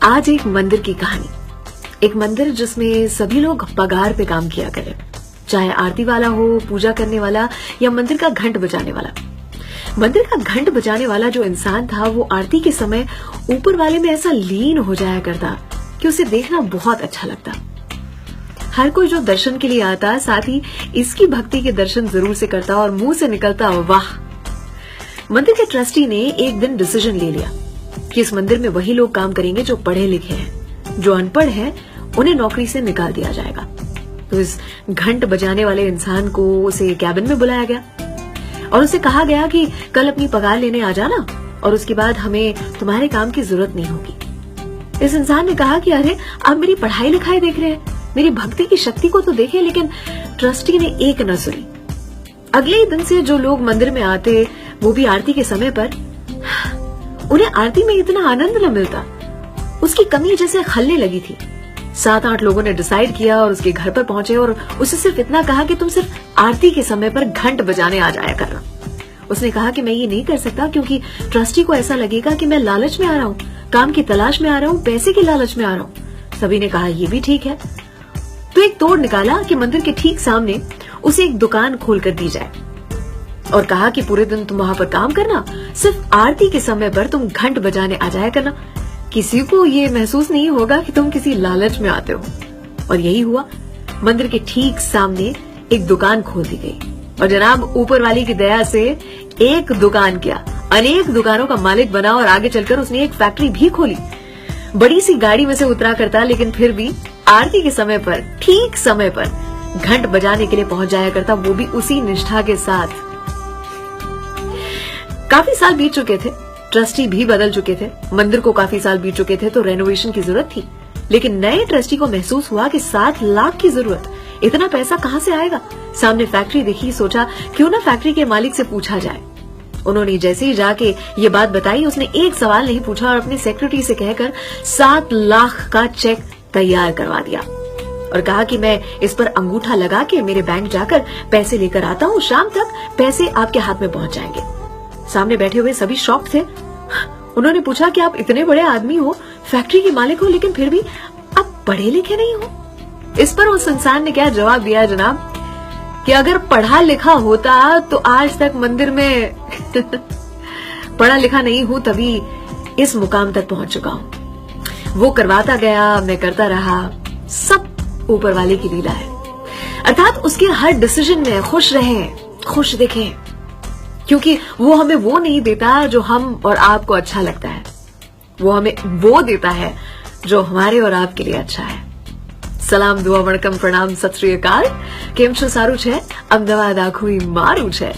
आज एक मंदिर की कहानी। एक मंदिर जिसमें सभी लोग पगार पे काम किया करें, चाहे आरती वाला हो, पूजा करने वाला या मंदिर का घंट बजाने वाला। मंदिर का घंट बजाने वाला जो इंसान था वो आरती के समय ऊपर वाले में ऐसा लीन हो जाया करता कि उसे देखना बहुत अच्छा लगता। हर कोई जो दर्शन के लिए आता साथ ही इसकी भक्ति के दर्शन जरूर से करता और मुंह से निकलता वाह। मंदिर के ट्रस्टी ने एक दिन डिसीजन ले लिया कि इस मंदिर में वही लोग काम करेंगे जो पढ़े लिखे हैं, जो अनपढ़ हैं उन्हें नौकरी से निकाल दिया जाएगा। तो इस घंट बजाने वाले इंसान को उसे कैबिन में बुलाया गया और उसे कहा गया कि कल अपनी पगार लेने आ जाना और उसके बाद हमें तुम्हारे काम की जरूरत नहीं होगी। इस इंसान ने कहा कि अरे आप मेरी पढ़ाई लिखाई देख रहे हैं, मेरी भक्ति की शक्ति को तो देखें। लेकिन ट्रस्टी ने एक न सुनी। अगले दिन से जो लोग मंदिर में आते वो भी आरती के समय पर, उन्हें आरती में इतना आनंद न मिलता। उसकी कमी जैसे खलने लगी थी। 7-8 लोगों ने डिसाइड किया और उसके घर पर पहुंचे और उसे सिर्फ इतना कहा कि तुम सिर्फ आरती के समय पर घंट बजाने आ जाया करना। उसने कहा कि मैं ये नहीं कर सकता क्योंकि ट्रस्टी को ऐसा लगेगा कि मैं लालच में आ रहा हूँ, काम की तलाश में आ रहा हूँ, पैसे की लालच में आ रहा हूँ। सभी ने कहा ये भी ठीक है। तो एक तोड़ निकाला कि मंदिर के ठीक सामने उसे एक दुकान खोल कर दी जाए और कहा कि पूरे दिन तुम वहां पर काम करना, सिर्फ आरती के समय पर तुम घंट बजाने आ जाया करना। किसी को ये महसूस नहीं होगा कि तुम किसी लालच में आते हो। और यही हुआ। मंदिर के ठीक सामने एक दुकान खोल दी गई और जनाब ऊपर वाली की दया से एक दुकान क्या अनेक दुकानों का मालिक बना और आगे चलकर उसने एक फैक्ट्री भी खोली। बड़ी सी गाड़ी में से उतरा करता लेकिन फिर भी आरती के समय पर ठीक समय पर घंट बजाने के लिए पहुंच जाया करता, वो भी उसी निष्ठा के साथ। काफी साल बीत चुके थे, ट्रस्टी भी बदल चुके थे, मंदिर को काफी साल बीत चुके थे तो रेनोवेशन की जरूरत थी। लेकिन नए ट्रस्टी को महसूस हुआ कि 7 लाख की जरूरत, इतना पैसा कहां से आएगा। सामने फैक्ट्री देखी, सोचा क्यों ना फैक्ट्री के मालिक से पूछा जाए। उन्होंने जैसे ही जाके ये बात बताई, उसने एक सवाल नहीं पूछा और अपनी सेक्रेटरी से कहकर 7 लाख का चेक तैयार करवा दिया और कहा कि मैं इस पर अंगूठा लगा के मेरे बैंक जाकर पैसे लेकर आता हूँ, शाम तक पैसे आपके हाथ में पहुंच जाएंगे। सामने बैठे हुए सभी शॉक थे। उन्होंने पूछा कि आप इतने बड़े आदमी हो, फैक्ट्री के मालिक हो, लेकिन फिर भी आप पढ़े लिखे नहीं हो। इस पर उस इंसान ने क्या जवाब दिया जनाब कि अगर पढ़ा लिखा होता तो आज तक मंदिर में पढ़ा लिखा नहीं हूं तभी इस मुकाम तक पहुंच चुका हूं। वो करवाता गया, मैं करता रहा, सब ऊपर वाले की लीला है। अर्थात उसके हर डिसीजन में खुश रहें, खुश दिखें, क्योंकि वो हमें वो नहीं देता जो हम और आपको अच्छा लगता है, वो हमें वो देता है जो हमारे और आपके लिए अच्छा है। सलाम, दुआ, वणकम, प्रणाम, सत श्री अकाल। केम छो, सारू छे? अमदावाद आखुं मारू छे।